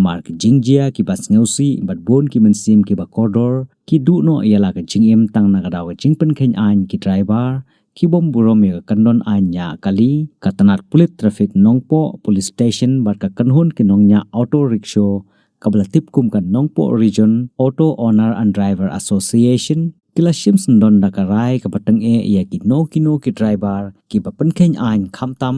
mar ke jingjia ki bas ngeusi bat bon ki mensim ki ba koridor ki du no ialah ke jingem tang na kadaw ke jingpen khen an ki driver ki bom burom ya kandon anya kali katanat pulit traffic nongpo police station bat ka kanhun ki nongnya auto rickshaw kabla tipkum kan nongpo region auto owner and driver association kila shims ndon dakarai ka batang ya ki no ki driver ki ba penkhen an khamtam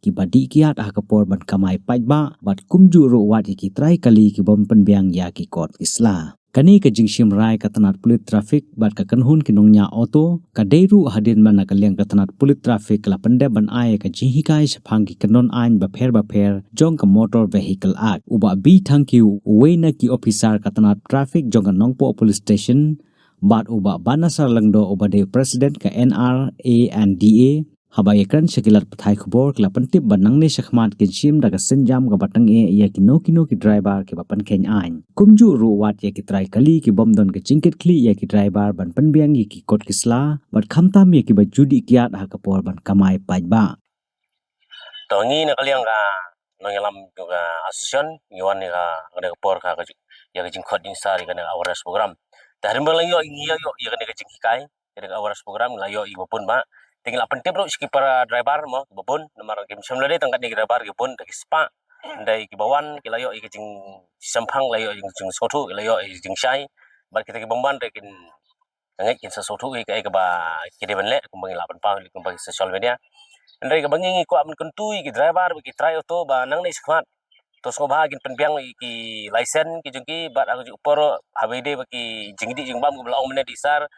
ki badi kiat ha kapor ban kamai pajba bat kumju ro wat ki trai kali ki bom penbiang ya ki kot isla kani ka jingshim rai katanat pulit traffic bat ka kanhun ki nongnya auto ka deiru hadin mana ka leng katanat pulit traffic la pande ban ai ka jinghikai saphang ki kanon ain ba pher jong ka motor vehicle act uba bi thangkiu uweina ki officer katanat traffic jong ka nongpo police station bat uba banasar langdo uba de president ka NRA and DA habaya kan sekilat pathai khubor kala pentip banang ne sakhmat ke jim daga senjam ga batang ya ki no ki driver ke bapan khen ain kumju ru wat ya ki trai kali ki bomdon ke jingket kli ya ki driver ban penbiang ki kot kisla bat khamtam ya ki ba judi kiat ha kapor ban kamai pajba to ngi na kaliang ga nongelam ga asusion ngiwan ni ga ngade kapor ka ya ga jingkot ding sari ga awareness program tarim lang yo ngi yo ya ga jing hikai ya ga awareness program la yo ibupun ba tinggal pentip ro skipper driver mo babon nomor game semlade tangkat ni driver gipun taki spa ndai ki bawan ki layo i jing sampang layo jing sotu layo jing sai bar kita ki bomban rekin ngai kin sotu i ka ba ki de benle kumbang lapan pa kumbang social media ndai ka bangi ko am kuntui ki driver ki try auto ba nang nei skmat to so bahagin penbiang ki license ki jungki bat aku por habede ba ki jingdi jingbam ko bla omne disar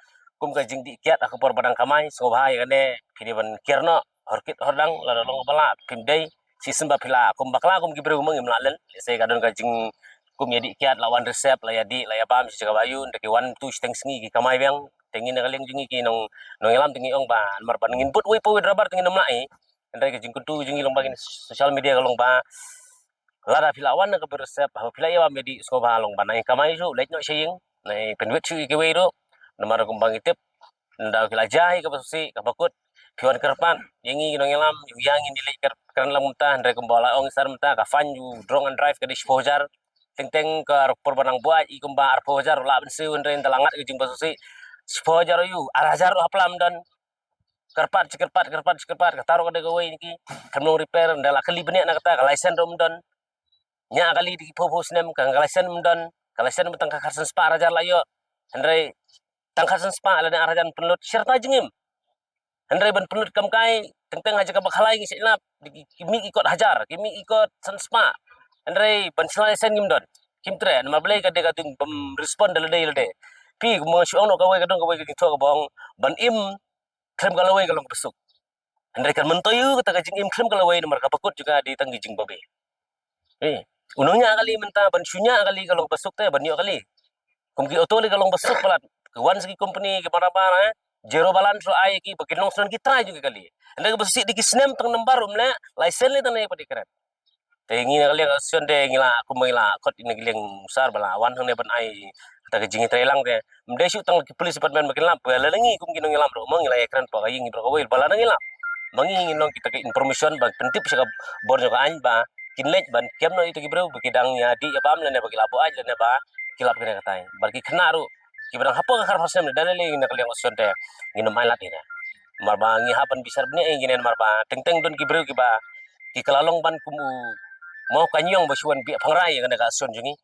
kum ka jingdi kiat aku por badang kamai so bahai kane kiriban kierno horkit hordang la long bala pimdei sistem ba pila kum bakla kum gibru mung imlalen se kadon ka jing kum yadi kiat lawan resep la yadi la yabam si bayu ndeki wan tu steng sngi ki kamai bang tengin na kaleng jingi ki nong elam tingi ong ba mar ban input we po drabar tingi namlai ndai ka jing kutu jingi long bagin social media kalong ba lara pila wan ka resep ha pila ya medi so ba long banai kamai su lek no sing nai penwet chu ki we ro nomor kumbang itip nda kila jai ka basusi ka bakut piwan kerpan yangi nong elam yang nilai keran lam muntah ndai kumbola ong sar muntah ka fan you drong and drive ka disposer teng ka perbanang buat i kumba arpojar la bensu ndai talangat ke jing basusi spojar you arajar haplam dan kerpat ka taruh ka gawe niki kamno repair nda la kali benek na kata ka license rom dan nya kali di popos nem ka license dan ka license betang ka karsen spa arajar la yo ndai tangkasan spa ala na arajan penlut serta jengim Hendrai ban penlut kam kai teng aja ka bakhalai ngi silap kimi ikut hajar kimi ikut san spa Hendrai ban selai sen ngim don kim tre na blai ka de ka tung respond dal de pi mo syong no ka we ka dong ka we ka to ka bong ban im krem ka lawe ka long besuk Hendrai kan mentoyu ka jing im krem ka lawe nomor ka pakut juga di tanggi jing babe unungnya kali menta ban sunya kali ka long besuk te ban yo kali kum ki auto le ka long besuk pelat wan segi company ke mana zero balance ai ki bakin nong son kita juga kali anda ke besi di kisnem tang nambar umle license le tanai padi keren tengi kali ka son de ngila aku mengila kot ini gileng besar bala wan hang ne ban ai kata ke jingi trelang de mde syu tang police department bakin lam bala lengi kum kinong ngilam ro mengila ekran pa kayi ngibro kawil bala ngila mangi nginong kita ke information bag pentip saka bor ka an ba kinlek ban kemno itu gibro bakidang nya di abam le ne bakilapo aj le ne ba kilap kene katai barki kena ru kibarang hapo ka karpasem dalele ina kaliang osonte ngino mailat ina marba ngi hapan bisar bne nginen marba teng don kibru kiba ki kalalong ban kumu mau kanyong basuan bi phangrai ngana ka son jungi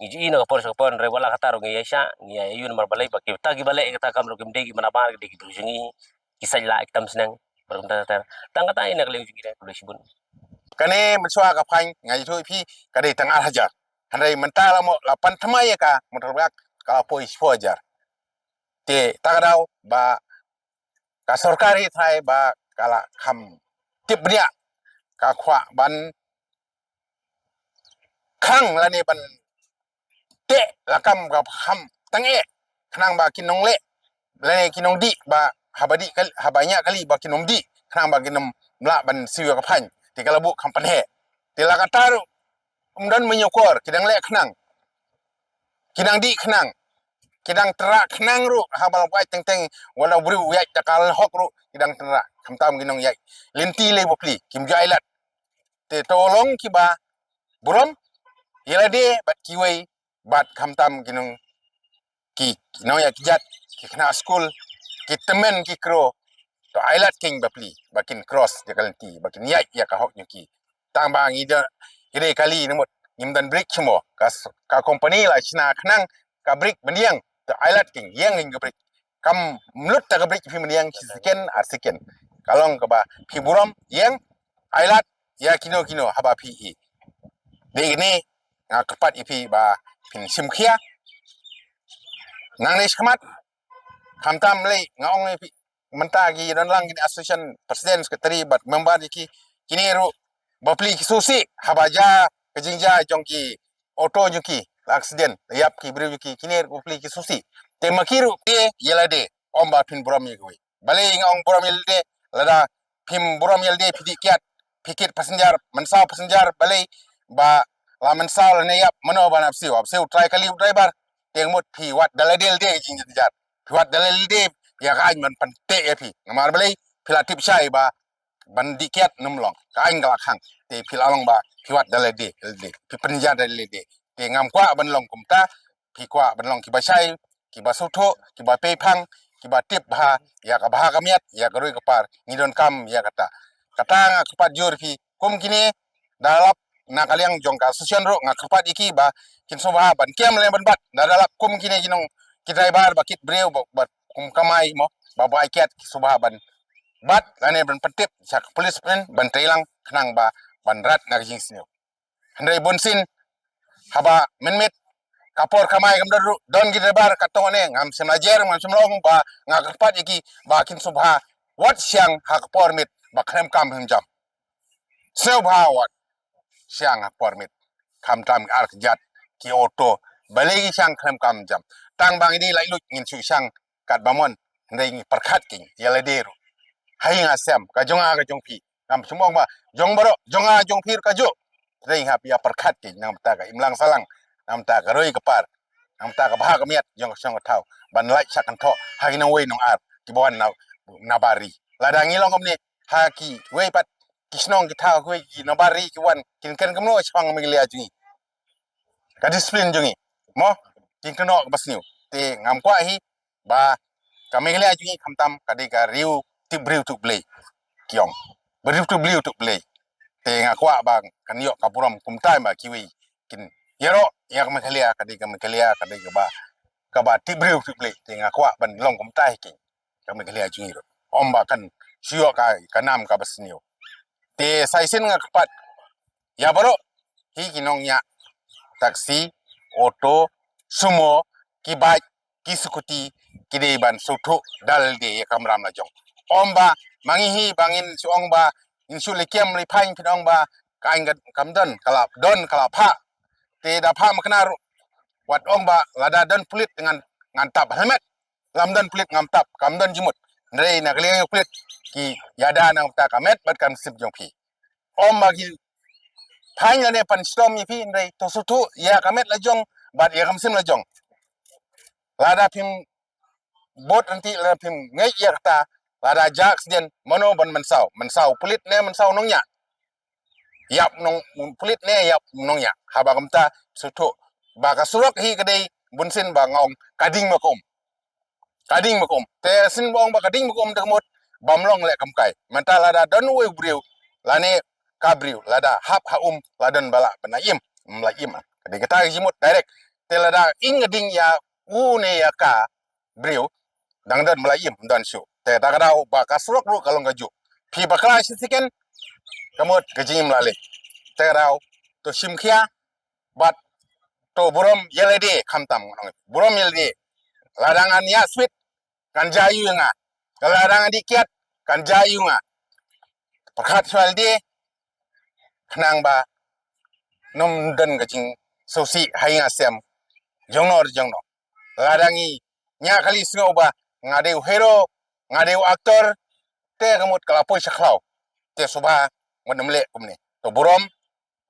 ngiji ina por so pon re wala kataro ngi yesa ngi ayun marba lai bakki tagi bale kita kam rokim degi mana bar degi bru jungi kisai la iktam senang berunta tang kata ina kaliang jungi polisi bun kane mensua ka phang ngai thu phi kade tang al hajar hanai mentala mo la pan thamai ka motorbak ka pois fojar te tagadau ba ka sorkari thai ba kala kham tibnya ka khwa ban khang lani ban te lakam ka kham tange khnang ba kinong le lani kinong di ba habadi kali habanya kali ba kinom di khnang ba kinom mla ban siwa ka phan te kala bu kham pan he te la ka taru umdan menyokor kidang le khnang kidang di khnang kidang terak khnang ru habal bai teng wala bru yak takal hok ru kidang terak khamtam ginong yak linti le bopli kim jailat te tolong kiba burom Yelade bat kiwei bat kamtam kinong ki no ya kijat ki kena school ki temen ki kro to ailat king bapli bakin cross ya kalanti bakin yai ya ka hok nyuki tambang ida ide kali nemut nyimdan break chmo ka company la china khnang ka break mendiang to ailat king yang ing break kam mlut ta ka break fi mendiang siken arsiken kalong ka ba fi buram yang ailat ya kino kino haba fi e de ini kepat ipi ba pin simkhia nang ne skmat kamtam le ngaong ipi menta gi don lang gini association president secretary bat member ki kini ru bapli ki susi habaja kejingja jongki auto juki accident yap ki bri juki kini ru bapli ki susi te makiru te yelade omba pin buram yegwi bale ngaong buram yelde lada pim buram yelde pidi kiat pikit passenger mensa passenger bale ba la mensal ne yap mano ban apsiu try kali driver tengmut pi wat daladel de jing jar pi wat daladel de ya kain man pante ya pi ngamar balai pilatip syai ba bandikiat numlong kain galak hang te pilalong ba pi wat daladel de pi penjar daladel de te ngam kwa ban long kumta pi kwa ban long ki ba syai ki ba sutho ki ba pe phang ki ba tip ba ya ka ba kamiat ya ka roi ka par ngidon kam ya kata nga kepat jur pi kum kini dalap na kaliang jongka susion ro nga kepat iki ba kin soba ban kem le ban bat dalap kum kini jinong ki driver ba kit breu ba kum kamai mo ba ba ikat soba ban bat lane ban petip sak polis pen ban telang khnang ba ban rat na jing sinu handai bonsin haba menmet kapor kamai kam don gi driver katone ngam semajer ngam semlong ba nga kepat iki ba kin soba wat siang hak por mit ba khrem kam jam sel bawat siang permit kam tam ar jat ki auto balegi siang khrem kam jam tang bang ini lai lut ngin su siang kat bamon ndai perkhat king yala deru hai nga sem ka jonga ka jongpi kam sumong ba jong baro jonga jong phir ka jo ndai hap ya perkhat king nam ta ka imlang salang nam ta ka roi ka par nam ta ka bha ka miat jong song thau ban lai sakan tho hai na wei nong ar ki bon na bari ladang ilong kom ni haki wei pat kisnong kita ko ki nabari ki wan kin kan kamno chang miglia jungi ka discipline jungi mo kin kano basniu te ngam kwa hi ba ka miglia jungi khamtam ka de ka riu ti briu tu play kiong briu tu play te ngakwa ba kan yo ka puram kum tai ma kiwi kin yero yak miglia ka de ka ba ti briu tu play te ngakwa ban long kum tai ki ka miglia jungi ro omba kan sio ka kanam ka basniu te saisin nga kepat ya baro hi kinongnya taksi auto sumo ki bike ki skuti ki de ban sutu dal de kamram la jong omba mangihi bangin suong ba insu lekem li pain pinong ba kain kamdon kala don kala pha te da pha makna wat ong ba lada don pulit dengan ngantap helmet lamdan pulit ngantap kamdon jimut ndrei na kliang pulit ki yada nang ta kamet bat kam sip jong pi om bagi phanya ne pan stom mi pi ndrei to sutu ya kamet la jong bat ya kam sim la jong lada pim bot anti la pim ngai ya ta lada jak siden mono ban mensau pulit ne mensau nongnya yap nong pulit ne yap nongnya haba kamta sutu ba ka surok hi kadai bunsin ba ngong kading makom te sin bong ba kading makom te mot bamlong le kam kai menta lada don we briu lane kabriu lada hap haum ladan bala benaim mlaim kadai kata jimut direct te lada ingading ya ne ya ka briu dangdan mlaim dan su te tagadau ba ka surok ru kalong gaju pi bakla sisiken kamot gajim lale te rau to simkhia bat to burom yelede khamtam burom yelede ladangan ya sweet kan jayu nga ladangan dikiat kan jayu nga pakhat swalde khnang ba nom den gajing sosi hainga sem jongno ladangi nya kali sngo ba ngadeu hero ngadeu aktor te kamut kala poi saklau te soba ngodemle kumne to burom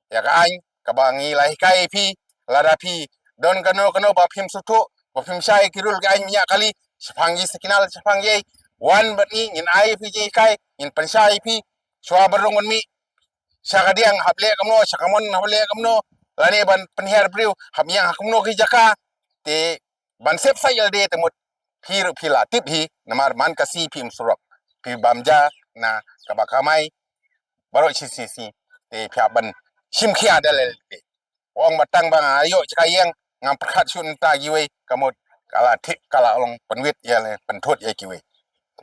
ya ka ain ka bangi lahi kai pi lada pi don kano ba phim sutu ba phim sai kirul ga ain nya kali sepanggi sekinal sepanggi wan bani ngin ai pi ji kai ngin pensai pi swa barungun mi sakadiang hable kamno sakamon hable kamno lani ban penher priu ham yang hakumno ki jaka te ban sep sayal de temut pir pila tip hi namar man kasi pim surok pi bamja na kabakamai baro si te pya ban sim khia dalel te ong batang bang ayo cakayang ngam perhat sun ta giwe kamot kala tip kala long penwit ya le pentot ya giwe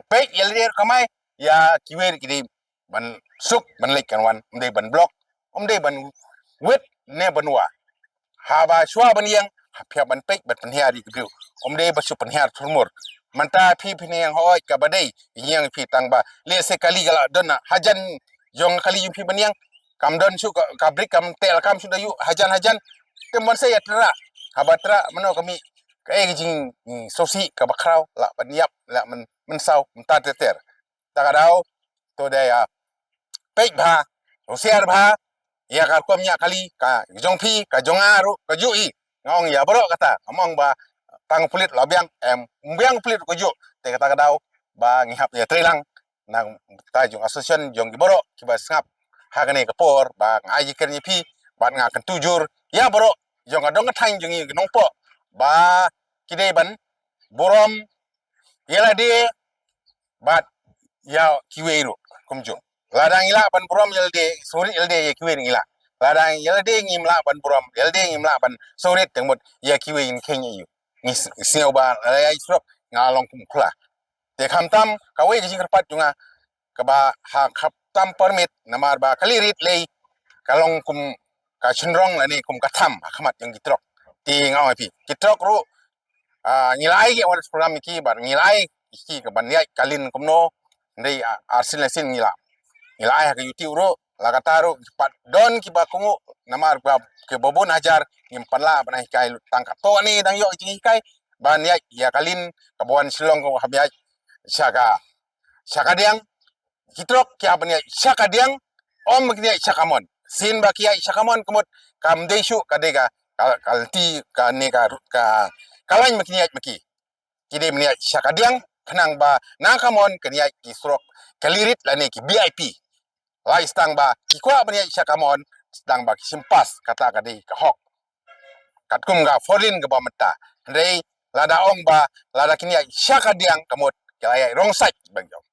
pe ya le kamai ya giwe kidi ban suk ban lek kan wan mde ban blok mde ban wit ne banwa haba shwa ban yang pya ban pe ban penhia di giu mde ba su penhia turmur manta pi yang hoi ka badai yang pi tang ba le sekali kala dona hajan jong kali yu pi ban yang kam don su ka brik kam tel kam sudah yu hajan temon saya tera habatra mano kami kai jing sosi ka bakrau la ban yap la men sau mta teter takadau to daya pe ba osiar ba ya kar komnya kali ka jong pi ka jong aru ka jui ngong ya bro kata among ba tang pulit labiang mbiang pulit ko ju te kata kadau ba ngihap ya trilang nang ta jong association jong giboro kiba ngap hagane kapor ba ngaji kerni pi ba ngakan tujur ya bro jong adong thang jong ngi nongpo ba kidai ban borom yela de ba ya kiweru kumjo ladang ila ban borom yelde suri yelde ya kiweru ila ladang yelde ngimla ban borom yelde ngimla ban suri tengmot ya kiwein kenya yu ni siau ba ya isrop ngalong kum kula te khamtam kawe jing kerpat junga kaba ha khaptam permit namar ba kalirit lei kalong kum ka chenrong la ni kum katham khamat yang gitrok ti ngau pi gitrok ru ngilai ge wan program ki bar ngilai ki ka ban yai kalin kumno ndei arsilesin ngilai ha yuti ru lagataru pat don ki ba kungu namar ba ke bobon hajar ngim panla banai kai tangkap to ni dang yo jing kai ban yai ya kalin kabuan silong ko habiai Saka diang hitrok kya banya saka diang om kya sakamon sin ba kya sakamon kumot kam desu kadega kalti ka nega ka kalain makniat maki kide mnia saka diang kenang ba nakamon kniat kisrok kalirit lane ki VIP lai stang ba kikwa banya sakamon stang ba kisimpas kata kade ka hok katkum ga foreign ga ba mata rei lada ong ba lada kniat saka diang kamot kaya rongsai bagyong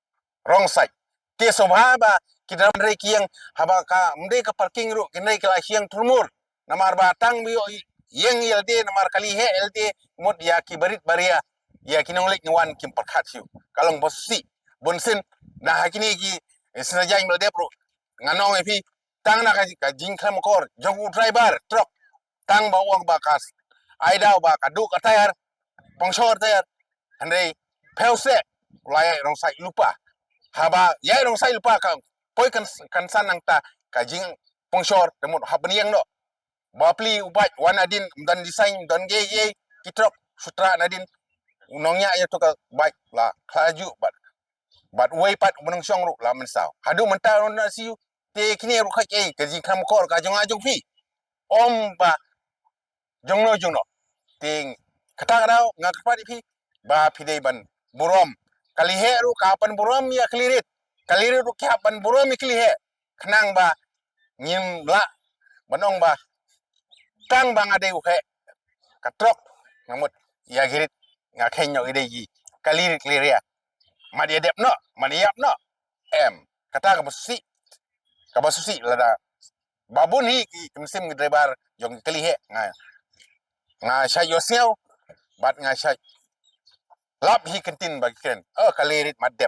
wrong side ke sobhaba kita mre kiang haba ka mde ka parking ru kinai kala siang turmur namar batang bio yeng yelde namar kali he elde mot ya ki barit baria ya kinong lek nwan kim parkhat siu kalong bosi bonsin na hakini ki senajai melde pro nganong epi tang na ka jing kham kor jogu driver truck tang ba wang bakas aidau ba kadu ka tayar pongsor tayar andai pelse laya rong sai lupa haba ya rong sai lupa ka poi kan sanang ta ka jing pongsor temut habniang no bapli ubat wanadin dan design dan ge kitrok sutra nadin unongnya ya to ka baik la klaju bat way pat menung song ru la mensau hadu menta na siu te kini ru khak ka jing kam kor ka jong ajong pi om ba jongno ting kata kadau ngakpa di pi ba pidei ban burom kalihe ru kapan burom ya klirit kalirit ru kapan burom ya klihe kenang ba ngim la banong ba tang bang ade uhe katrok ngamut ya girit ngakhenyo ide gi kalirit kliria madi adep no madi yap no kata ka basusi lada babun hi ki kimsim driver jong klihe nga shay yosel bat nga shay lap hi kentin bagi kren kalirit madep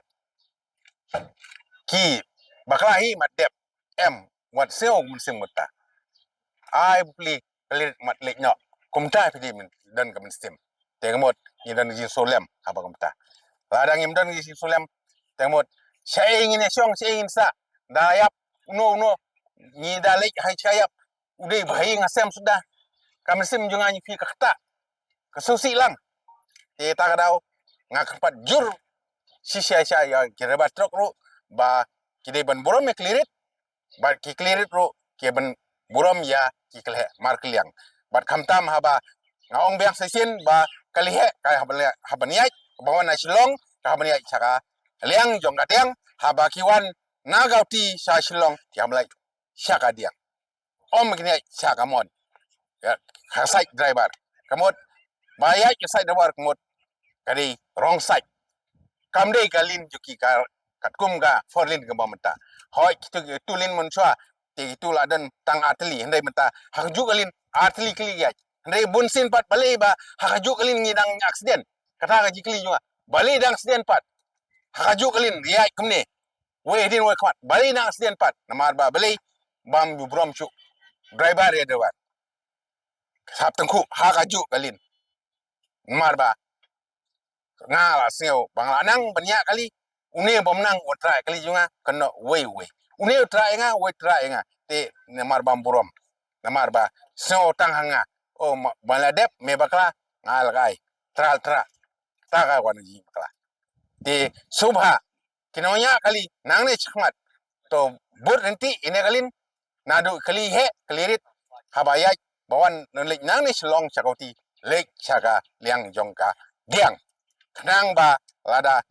ki baklahi madep wat seo musim muta ai bli kalirit mat lek no kumta pidi min dan ka musim tengmot ni dan ji solem apa kumta ladang im dan ji solem tengmot shay ngine syong shay sa dayap no ni dalek hai chayap udah bayi ngasem sudah kami sim junga ni fi kata kesusi lang ta kadau ngakpat jur sisya ya kira ba truk ru ba kide ban borom klirit ba ki klirit ru ke ban borom ya ki kle mar kliang bat khamtam haba ngaong biang sesin ba kalihe kai habaniai bawan nasilong ka habaniai saka liang jong gadeng haba kiwan nagauti sa silong tiamlai saka dia om kini saka mon ya side driver kamot bayai ke side driver kamot kadi wrong side kamdei kalin juki ka katkum ga forlin ga bamta hoi kitu tulin munchwa ti itu ladan tang atli hendai mata haju kalin atli kli ya hendai bunsin pat balai ba haju kalin ngidang accident kata ga jikli juga balai dang accident pat haju kalin ya kumne we din we kmat balai dang accident pat namar ba balai bam brom chu driver ya dewa sap tengku haju kalin namar ba ngala seo banglanang banyak kali une bomnang otra kali juga kena we une otra nga we tra nga te namar bam burom namar ba seo tang hanga o baladep me bakla ngal kai tra ta ka wan ji bakla te subha kinonya kali nang ne chkhmat to bur nanti ine kalin nadu kali he klirit habayat bawan nalik nang ne shlong chakoti lek chaka liang jongka diang kenang ba lada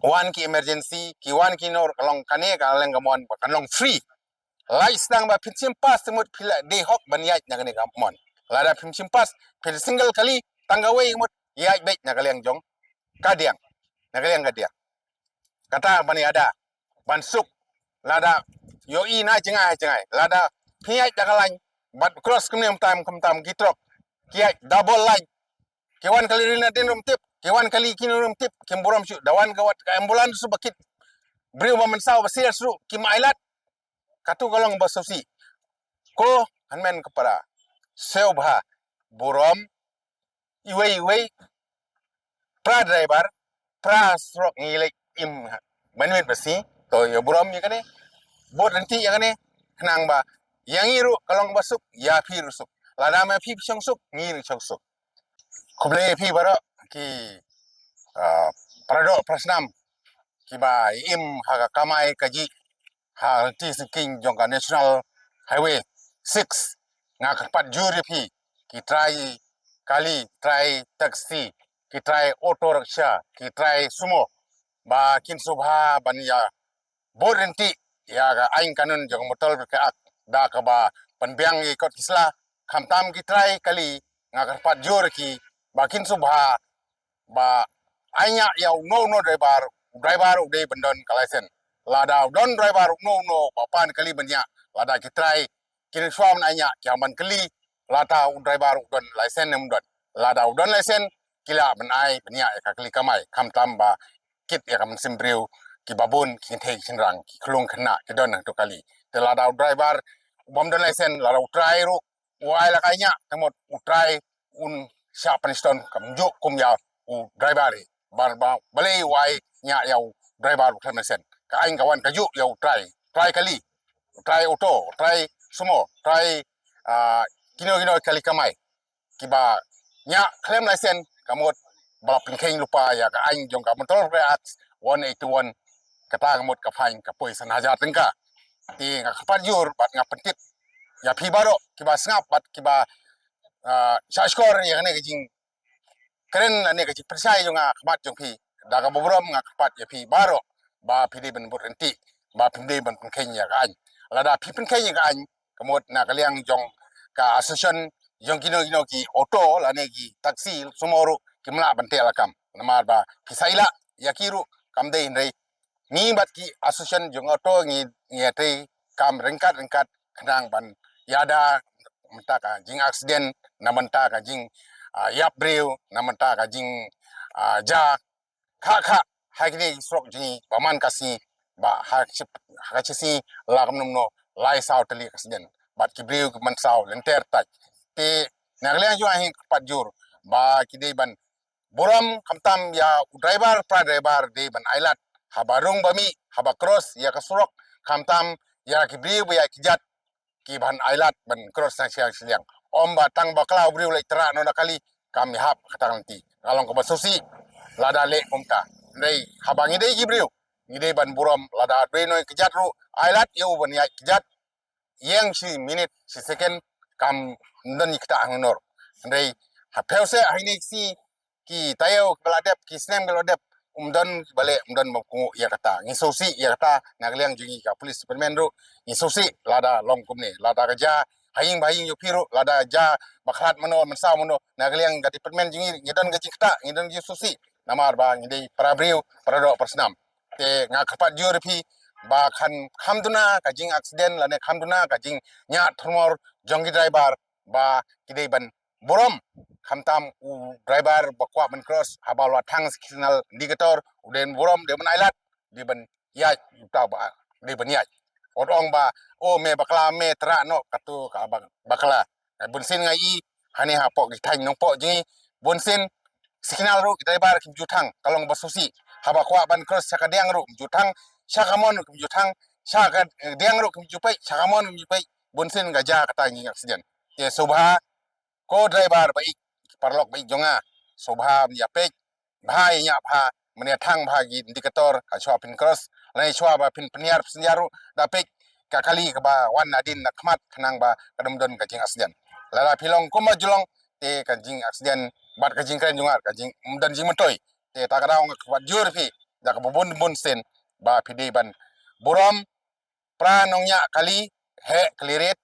wan ki emergency ki wan ki nor kalong kane ka leng gamon ba kalong free lai stang ba pinchim pas temut pila de hok banyai na kane gamon lada pinchim pas pil single kali tanggawe mut yai bet na kaleng jong kadiang na kaleng kadiang kata bani ada bansuk lada yoi na jengai lada piai dakalan bat cross kemnem tam gitrok kiai double line kewan kali rina den rum tip kewan kali kini rum tip kimburam syu dawan gawat ka ambulan su bakit briu mamensau basir su kimailat katu kalong basosi ko hanmen kepada seobha burom iwei pra driver pra strok ngilek im manwit basi to ya burom ya kane bot nanti ya kane kenang ba yang iru kalong basuk ya phi rusuk lada ma phi pisong suk ngir chok suk kuble phi baro ki parado prasnam ki ba im haga kamai kaji ha ti siking jongka national highway 6 ngak pat juri phi ki try taxi ki try auto rickshaw ki try sumo ba kin subha bania borenti ya ga aing kanun jong motor ke ak da ka ba panbiang ikot kisla khamtam ki try kali ngak pat jur ki bakin subha ba anya yau no driver ude bendon kalaisen lada don driver no papan kali benya lada ki try kin swam anya kyaman kali lada driver don license nem don lada don license kila benai benya ka kali kamai khamtam ba kit ya kam simbriu ki babun ki thei chinrang ki khlung khna ki don to kali te lada driver bom don license lada try ru wai la kanya tamot utrai un sya paniston kamjo kumya u driver bar ba balai wai nya yau driver khamesen ka aing kawan kaju yau try kali try auto try sumo try kino kali kamai kiba nya claim license kamot balap pengkeng lupa ya ka aing jong ka motor react 181 kata kamot ka fine ka poi sanaja tengka ti ngapat jur bat ngapentit ya pi baro kiba sngap bat kiba shashkor ya ne gijing keren ane gijing persai jo nga khamat jong pi daga bobrom nga khapat ya pi baro ba pi de ben burenti ba pi de ben pengkeng ya ka aing lada pi pengkeng ya ka aing kamot na kaliang jong ka association jong kino ki auto la ne ki taxi sumoru kimla bante alakam namar ba pisaila yakiru kamde indai ni bat ki association jong auto ngi te kam rengkat kenang ban yada mentaka jing accident na mentaka jing yap breu na mentaka jing ja kha hakni strok jing paman kasi ba hakchisi lagam nomno lai saw tali accident bat ki breu man saw lenter tak te nagliang jo ahi patjur ba kidei ban boram kamtam ya driver pra driver de ban ailat habarung bami haba cross ya kasurok kamtam ya kibriu ya kijat ki ban ailat ban cross na siang om batang bakla briu le tra no nakali kami hap katanganti kalong ko basusi lada le omta nei habangi de kibriu ngide ban boram lada de no kijat ru ailat eu ban ya kijat yang si minute si second kam ndon ikta angnor nei hapelse ahini si ki tayo beladep ki snem beladep umdon balik umdon mabku ya kata ngisosi ya kata nagliang jungi ka polis superman ru ngisosi lada long kumne lada kerja haying yo piru lada ja baklat mano mensau mano nagaliang ga department jingi ngidan ga jingta ngidan ji susi namar ba ngidei parabriu parado persnam te ngakapat jurpi ba khamduna ka jing accident lane khamduna ka jing nya thormor jongi driver ba kidei ban borom khamtam u driver bakwa ban cross habalwa thang signal indicator uden borom de ban ailat di ban ya ta ba di ban ya odong ba o me bakla me tra no katu ka bakla bunsin ngai hani ha po githang nong po jingi bunsin signal ru driver kim jutang kalong basusi haba kwa ban cross sakadiang ru jutang Shakamon jutang shaka diang ro kumjupai shakamon kumjupai bunsin gaja kata ngi accident te subha ko driver bai parlok bai jonga subha ya pe bhai nya pha mene thang bhagi indikator ka chwa pin cross lai chwa ba pin pniar senjaru da pe ka kali ka ba wan nadin na khmat khnang ba kadam don ka jing accident lala pilong kuma julong te ka jing accident bat ka jing kren jonga ka jing mdan jing motoi te ta ka daung ka jur phi da ka bun bun sen ba pide ban borom pranongnya kali he klirit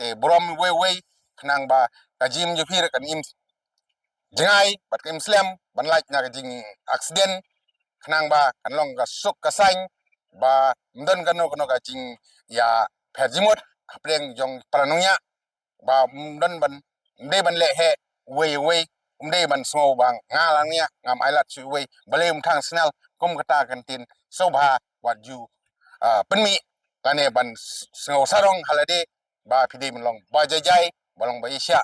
te borom we khnang ba kajim ju phir kan im jengai bat kim slam ban laj na kajing accident khnang ba kan long ka suk ka sain ba mdan kano ka jing ya phajimot apreng jong pranongnya ba mdan ban de ban le he we umde ban smo bang ngalangnya ngam ailat su we balem thang snal kum kata kantin sobha wat ju penmi kane ban sngo sarong halade ba pide long ba jajai balong ba isya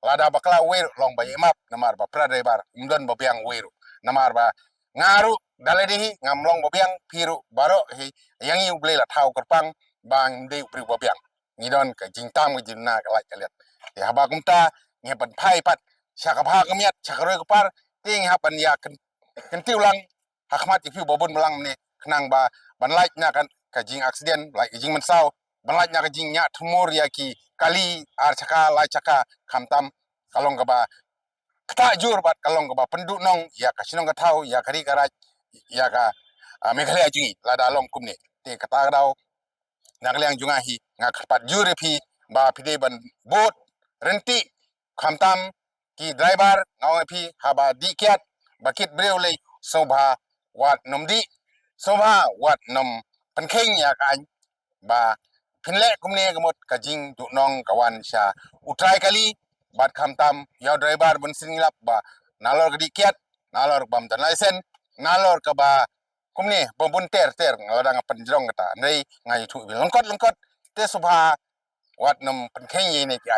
lada bakla we long ba imap namar ba prade bar umdan ba biang we namar ba ngaru daledi ngam long ba biang piru baro he yang yu ble la thau kerpang bang de pri ba biang ngidon ka jingtam ka jinna ka laj kalet te haba kumta nge ban phai pat chaka pha kamiat chaka roi par ting hapan ya kan tiulang hakmat ifu bobon melang ne kenang ba ban like na kan ka jing accident like jing mensau ban like na ka jing nya thumor ya ki kali ar chaka lai chaka khamtam kalong ka ba kata jur bat kalong ka ba pendu nong ya ka sinong ka thau ya kari karaj ya ka meghalaya jungi la dalom kumne te kata dau nagaliang junga hi ngakpat jur phi ba pide ban bot renti khamtam ki driver ngaw phi haba dikiat bakit breulei sobha wat nomdi sobha wat nom penkheng ya kan ba phinle kumne gamot kajing tu nong kawan sha utrai kali bat khamtam ya driver bun singlap ba nalor dikiat nalor bam dan license nalor ka ba kumne bombun ter ngadang penjrong kata nei ngai thu lengkot te sobha wat nom penkheng ye ne ki